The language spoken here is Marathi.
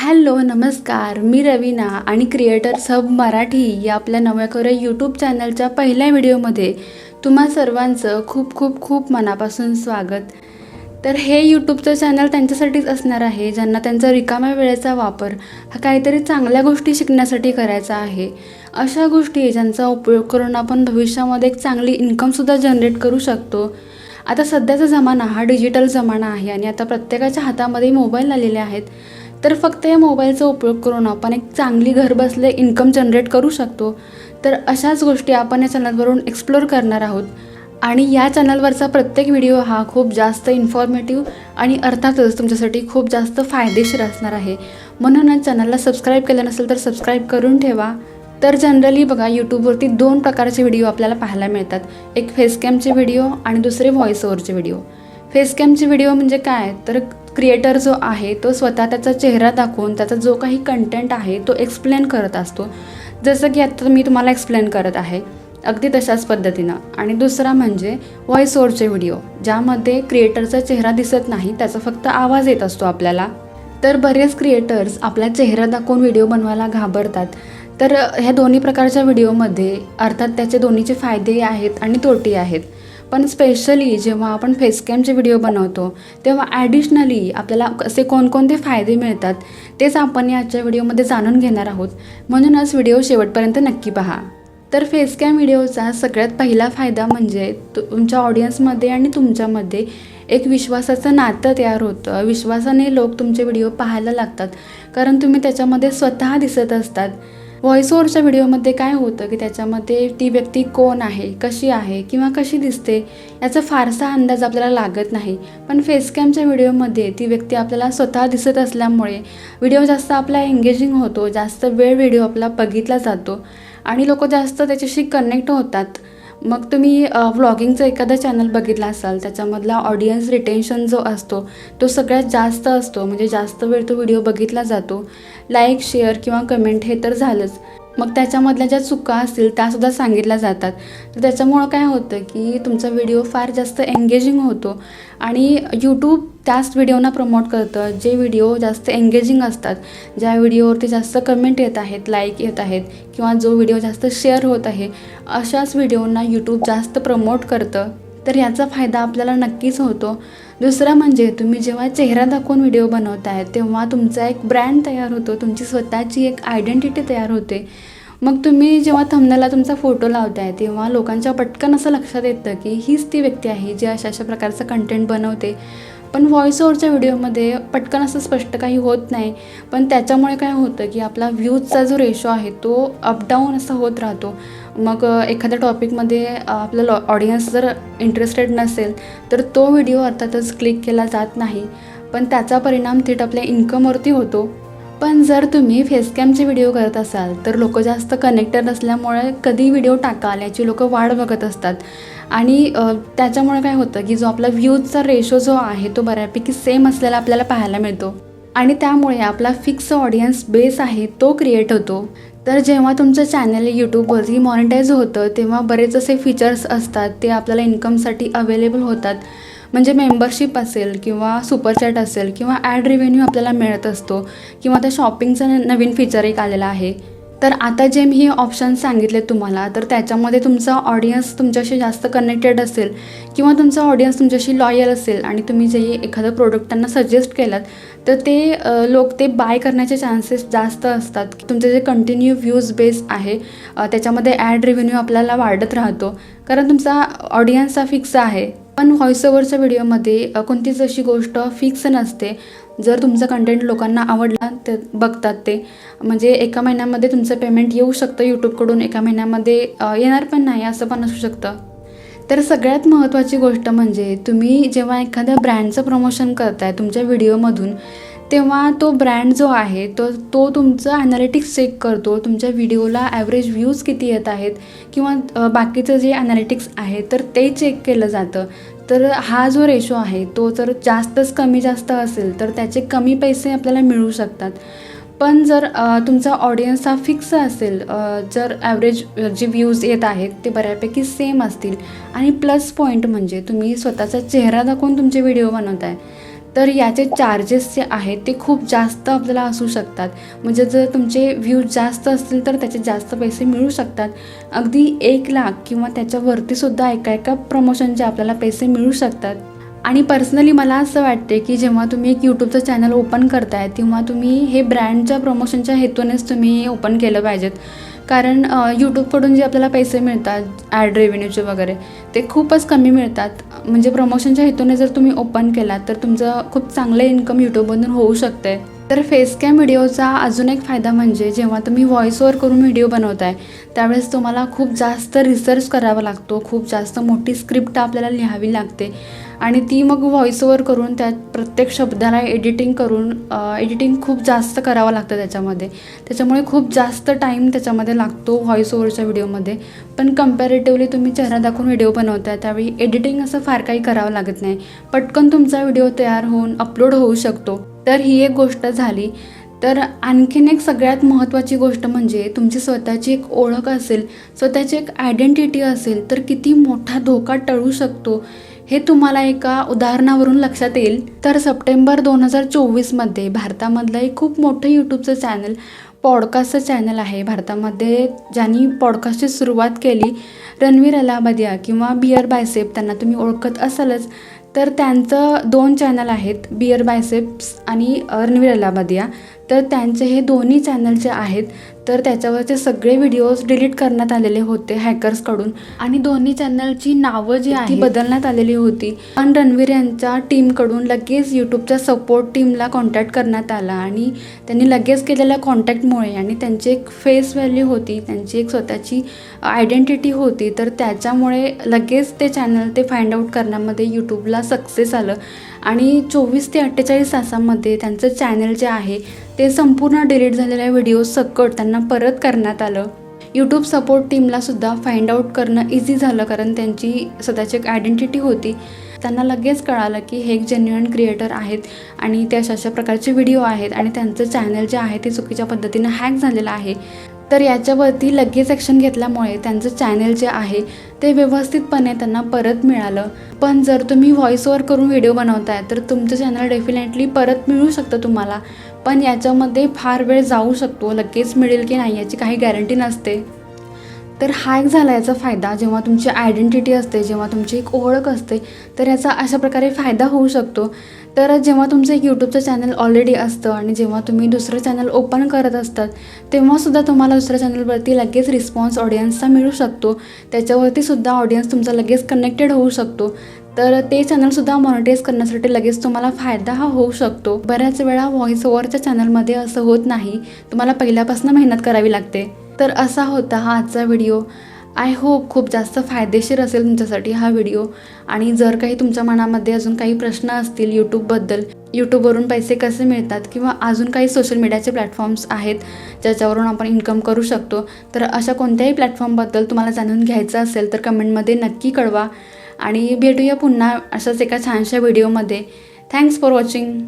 हॅलो नमस्कार, मी रवीना आणि क्रिएटर्स हब मराठी या आपल्या नव्या यूट्यूब चॅनलच्या पहिल्या व्हिडिओमध्ये तुम्हा सर्वांचं खूप खूप खूप मनापासून स्वागत. तर हे यूट्यूबचं चॅनल त्यांच्यासाठीच असणार आहे ज्यांना त्यांचा रिकाम्या वेळेचा वापर हा काहीतरी चांगल्या गोष्टी शिकण्यासाठी करायचा आहे. अशा गोष्टी ज्यांचा उपयोग करून आपण भविष्यामध्ये एक चांगली इन्कमसुद्धा जनरेट करू शकतो. आता सध्याचा जमाना हा डिजिटल जमाना आहे आणि आता प्रत्येकाच्या हातामध्ये मोबाईल आलेले आहेत. तर फक्त या मोबाईलचा उपयोग करून आपण एक चांगली घरबसल्या इन्कम जनरेट करू शकतो. तर अशाच गोष्टी आपण या चॅनलवरून एक्सप्लोर करणार आहोत आणि या चॅनलवरचा प्रत्येक व्हिडिओ हा खूप जास्त इन्फॉर्मेटिव्ह आणि अर्थातच तुमच्यासाठी खूप जास्त फायदेशीर असणार आहे. म्हणूनच चॅनलला सबस्क्राईब केलं नसेल तर सबस्क्राईब करून ठेवा. तर जनरली बघा यूट्यूबवरती 2 प्रकारचे व्हिडिओ आपल्याला पाहायला मिळतात. एक फेसकॅमचे व्हिडिओ आणि दुसरे व्हॉइस ओव्हरचे व्हिडिओ. फेसकॅमचे व्हिडिओ म्हणजे काय, तर क्रिएटर जो आहे तो स्वतः त्याचा चेहरा दाखवून त्याचा जो काही कंटेंट आहे तो एक्सप्लेन करत असतो. जसं की आता मी तुम्हाला एक्सप्लेन करत आहे अगदी तशाच पद्धतीनं. आणि दुसरा म्हणजे व्हॉइस ओव्हरचे व्हिडिओ, ज्यामध्ये क्रिएटरचा चेहरा दिसत नाही, त्याचा फक्त आवाज येत असतो आपल्याला. तर बरेच क्रिएटर्स आपला चेहरा दाखवून व्हिडिओ बनवायला घाबरतात. तर ह्या दोन्ही प्रकारच्या व्हिडिओमध्ये अर्थात त्याचे दोन्हीचे फायदे आहेत आणि तोटे आहेत. पण स्पेशली जेव्हा आपण फेसकॅमचे व्हिडिओ बनवतो तेव्हा ॲडिशनली आपल्याला असे कोणकोणते फायदे मिळतात तेच आपण याच्या व्हिडिओमध्ये जाणून घेणार आहोत. म्हणूनच व्हिडिओ शेवटपर्यंत नक्की पहा. तर फेसकॅम व्हिडिओचा सगळ्यात पहिला फायदा म्हणजे तुमच्या ऑडियन्समध्ये आणि तुमच्यामध्ये एक विश्वासाचं नातं तयार होतं. विश्वासाने लोक तुमचे व्हिडिओ पाहायला लागतात कारण तुम्ही त्याच्यामध्ये स्वतः दिसत असतात. व्हॉइस ओव्हरच्या व्हिडिओमध्ये काय होतं की त्याच्यामध्ये ती व्यक्ती कोण आहे, कशी आहे किंवा कशी दिसते याचा फारसा अंदाज आपल्याला लागत नाही. पण फेसकॅमच्या व्हिडिओमध्ये ती व्यक्ती आपल्याला स्वतः दिसत असल्यामुळे व्हिडिओ जास्त आपला एंगेजिंग होतो, जास्त वेळ व्हिडिओ आपला बघितला जातो आणि लोक जास्त त्याच्याशी कनेक्ट होतात. मग तुम्ही व्लॉगिंगचं एखादं चॅनल बघितलं असाल, त्याच्यामधला ऑडियन्स रिटेन्शन जो असतो तो सगळ्यात जास्त असतो, म्हणजे जास्त वेळ तो व्हिडिओ बघितला जातो. लाईक, शेअर किंवा कमेंट हे तर झालंच, मग त्याच्यामधल्या ज्या चुका असतील त्यासुद्धा सांगितल्या जातात. तर त्याच्यामुळं काय होतं की तुमचा व्हिडिओ फार जास्त एंगेजिंग होतो आणि यूट्यूब त्याच व्हिडिओना प्रमोट करतं जे व्हिडिओ जास्त एंगेजिंग असतात, ज्या व्हिडिओवरती जास्त कमेंट येत आहेत, लाईक येत आहेत किंवा जो व्हिडिओ जास्त शेअर होत आहे, अशाच व्हिडिओंना यूट्यूब जास्त प्रमोट करतं. तर याचा फायदा आपल्याला नक्कीच होतो. दुसरा म्हणजे तुम्ही जेव्हा चेहरा दाखवून व्हिडिओ बनवताय तेव्हा तुमचा एक ब्रँड तयार होतो, तुमची स्वतःची एक आयडेंटिटी तयार होते. मग तुम्ही जेव्हा थंबनेलला तुमचा फोटो लावताय तेव्हा लोकांच्या पटकन असं लक्षात येतं की हीच ती व्यक्ती आहे जी अशा अशा प्रकारचं कंटेंट बनवते. पण व्हॉइस ओव्हरच्या व्हिडिओमध्ये पटकन असं स्पष्ट काही होत नाही. पण त्याच्यामुळे काय होतं की आपला व्ह्यूजचा जो रेशो आहे तो अपडाऊन असा होत राहतो. मग एखाद्या टॉपिकमध्ये आपलं ऑडियन्स जर इंटरेस्टेड नसेल तर तो व्हिडिओ अर्थातच क्लिक केला जात नाही, पण त्याचा परिणाम थेट आपल्या इन्कमवरती होतो. पण जर तुम्ही फेसकॅमचे व्हिडिओ करत असाल तर लोक जास्त कनेक्टेड असल्यामुळे कधी व्हिडिओ टाकाल याची लोक वाट बघत असतात आणि त्याच्यामुळे काय होतं की जो आपला व्ह्यूजचा रेशो जो आहे तो बऱ्यापैकी सेम असलेला आपल्याला पाहायला मिळतो आणि त्यामुळे आपला फिक्स ऑडियन्स बेस आहे तो क्रिएट होतो. तर जेव्हा तुमचं चॅनल यूट्यूबवरती मॉनिटाईज होतं तेव्हा बरेच असे फीचर्स असतात ते आपल्याला इन्कमसाठी अवेलेबल होतात. म्हणजे मेंबरशिप असेल किंवा सुपरचॅट असेल किंवा ॲड रेव्हेन्यू आपल्याला मिळत असतो किंवा त्या शॉपिंगचं नवीन फीचर एक आलेलं आहे. तर आता जे मी हे ऑप्शन्स सांगितले तुम्हाला, तर त्याच्यामध्ये तुमचा ऑडियन्स तुमच्याशी जास्त कनेक्टेड असेल किंवा तुमचा ऑडियन्स तुमच्याशी लॉयल असेल आणि तुम्ही जे एखादं प्रोडक्ट त्यांना सजेस्ट केलात तर ते लोक ते बाय करण्याचे चान्सेस जास्त असतात. तुमचे जे कंटिन्यू व्ह्यूज बेस आहे त्याच्यामध्ये ॲड रेव्हेन्यू आपल्याला वाढत राहतो कारण तुमचा ऑडियन्स हा फिक्स आहे. पण व्हॉइस ओव्हरच्या व्हिडिओमध्ये कोणतीच अशी गोष्ट फिक्स नसते. जर तुमचा कंटेंट लोकांना आवडला ते बघतात, ते म्हणजे एका महिन्यामध्ये तुमचं पेमेंट येऊ शकतं यूट्यूबकडून, एका महिन्यामध्ये येणार पण नाही असं पण असू शकतं. तर सगळ्यात महत्त्वाची गोष्ट म्हणजे तुम्ही जेव्हा एखाद्या ब्रँडचं प्रमोशन करताय तुमच्या व्हिडिओमधून तेव्हा तो ब्रँड जो आहे तो तुमचं ॲनालिटिक्स चेक करतो. तुमच्या व्हिडिओला ॲव्हरेज व्ह्यूज किती येत आहेत किंवा बाकीचं जे ॲनालिटिक्स आहे तर ते चेक केलं जातं. तर हा जो रेशो आहे तो जर जास्तच कमी जास्त असेल तर त्याचे कमी पैसे आपल्याला मिळू शकतात. पण जर तुमचा ऑडियन्स हा फिक्स असेल, जर ॲव्हरेज जे व्ह्यूज येत आहेत ते बऱ्यापैकी सेम असतील आणि प्लस पॉईंट म्हणजे तुम्ही स्वतःचा चेहरा दाखवून तुमचे व्हिडिओ बनवताय तर याचे चार्जेस जे आहेत ते खूप जास्त आपल्याला असू शकतात. म्हणजे जर तुमचे व्ह्यूज जास्त असतील तर त्याचे जास्त पैसे मिळू शकतात. अगदी 1,00,000 किंवा त्याच्यावरतीसुद्धा एका प्रमोशनचे आपल्याला पैसे मिळू शकतात. आणि पर्सनली मला असं वाटते की जेव्हा तुम्ही एक यूट्यूबचं चॅनल ओपन करताय तेव्हा तुम्ही हे ब्रँडच्या प्रमोशनच्या हेतूनेच तुम्ही ओपन केलं पाहिजेत. कारण यूट्यूबकडून जे आपल्याला पैसे मिळतात ॲड रेव्हेन्यूचे वगैरे ते खूपच कमी मिळतात. म्हणजे प्रमोशनच्या हेतूने जर तुम्ही ओपन केलात तर तुमचं खूप चांगलं इन्कम यूट्यूबमधून होऊ शकते. तर फेसकॅम व्हिडिओचा अजून एक फायदा म्हणजे जेव्हा तुम्ही व्हॉइस ओव्हर करून व्हिडिओ बनवताय त्यावेळेस तुम्हाला खूप जास्त रिसर्च करावा लागतो. खूप जास्त मोठी स्क्रिप्ट आपल्याला लिहावी लागते आणि ती मग व्हॉइस ओव्हर करून त्यात प्रत्येक शब्दाला एडिटिंग खूप जास्त करावं लागतं त्याच्यामध्ये. त्याच्यामुळे खूप जास्त टाईम त्याच्यामध्ये लागतो व्हॉइस ओव्हरच्या व्हिडिओमध्ये. पण कम्पॅरेटिव्हली तुम्ही चेहरा दाखवून व्हिडिओ बनवताय त्यावेळी एडिटिंग असं फार काही करावं लागत नाही. पटकन तुमचा व्हिडिओ तयार होऊन अपलोड होऊ शकतो. तर ही एक गोष्ट झाली. तर आणखीन एक सगळ्यात महत्त्वाची गोष्ट म्हणजे तुमची स्वतःची एक ओळख असेल, स्वतःची एक आयडेंटिटी असेल तर किती मोठा धोका टळू शकतो हे तुम्हाला एका उदाहरणावरून लक्षात येईल. तर सप्टेंबर 2024मध्ये भारतामधलं एक खूप मोठं यूट्यूबचं चॅनल, पॉडकास्टचं चॅनल आहे भारतामध्ये, ज्यांनी पॉडकास्टची सुरुवात केली, रणवीर अलाहाबादिया किंवा बिअर बायसेप, त्यांना तुम्ही ओळखत असालच. तर त्यांचं 2 चॅनल आहेत, बिअर बायसेप्स आणि रणवीर अलाहाबादिया. तर त्यांचे हे दोन्ही चॅनल जे आहेत तर त्याच्यावरचे सगळे व्हिडिओज डिलीट करण्यात आलेले होते हॅकर्सकडून आणि दोन्ही चॅनलची नावं जी आहेत ती बदलण्यात आलेली होती. पण रणवीर यांच्या टीमकडून लगेच यूट्यूबच्या सपोर्ट टीमला कॉन्टॅक्ट करण्यात आला आणि त्यांनी लगेच केलेल्या कॉन्टॅक्टमुळे आणि त्यांची एक फेस व्हॅल्यू होती, त्यांची एक स्वतःची आयडेंटिटी होती, तर त्याच्यामुळे लगेच ते चॅनल ते फाइंड आउट करण्यामध्ये यूट्यूबला सक्सेस आलं आणि 24 ते 48 तासामध्ये त्यांचं चॅनल जे आहे ते संपूर्ण डिलीट झालेल्या व्हिडिओ सकट त्यांना परत करण्यात आलं. यूट्यूब सपोर्ट टीमलासुद्धा फाइंड आउट करणं इझी झालं कारण त्यांची स्वतःची एक आयडेंटिटी होती. त्यांना लगेच कळालं की हे एक जेन्युइन क्रिएटर आहेत आणि ते अशा प्रकारचे व्हिडिओ आहेत आणि त्यांचं चॅनल जे आहे ते चुकीच्या पद्धतीनं हॅक झालेलं आहे. तर याच्यावरती लगेच ॲक्शन घेतल्यामुळे त्यांचं चॅनल जे आहे ते व्यवस्थितपणे त्यांना परत मिळालं. पण जर तुम्ही व्हॉइस ओव्हर करून व्हिडिओ बनवताय तर तुमचं चॅनल डेफिनेटली परत मिळू शकतं तुम्हाला. पण याच्यामध्ये फार वेळ जाऊ शकतो, लगेच मिळेल की नाही याची काही गॅरंटी नसते. तर हा एक झाला याचा फायदा. जेव्हा तुमची आयडेंटिटी असते, जेव्हा तुमची एक ओळख असते तर याचा अशा प्रकारे फायदा होऊ शकतो. तर जेव्हा तुमचं एक यूट्यूबचं चॅनल ऑलरेडी असतं आणि जेव्हा तुम्ही दुसरं चॅनल ओपन करत असतात तेव्हासुद्धा तुम्हाला दुसऱ्या चॅनलवरती लगेच रिस्पॉन्स ऑडियन्सचा मिळू शकतो. त्याच्यावरतीसुद्धा ऑडियन्स तुमचा लगेच कनेक्टेड होऊ शकतो. तर ते चॅनलसुद्धा मॉनिटाईज करण्यासाठी लगेच तुम्हाला फायदा हा होऊ शकतो. बऱ्याच वेळा व्हॉइस ओव्हरच्या चॅनलमध्ये असं होत नाही, तुम्हाला पहिल्यापासून मेहनत करावी लागते. तर असा होता हा आजचा व्हिडिओ. आय होप खूप जास्त फायदेशीर असेल तुमच्यासाठी हा व्हिडिओ. आणि जर काही तुमच्या मनामध्ये अजून काही प्रश्न असतील यूट्यूबबद्दल, यूट्यूबवरून पैसे कसे मिळतात किंवा अजून काही सोशल मीडियाचे प्लॅटफॉर्म्स आहेत ज्याच्यावरून आपण इन्कम करू शकतो, तर अशा कोणत्याही प्लॅटफॉर्मबद्दल तुम्हाला जाणून घ्यायचं असेल तर कमेंटमध्ये नक्की कळवा. आणि भेटूया पुन्हा अशाच एका छानशा व्हिडिओमध्ये. Thanks for watching.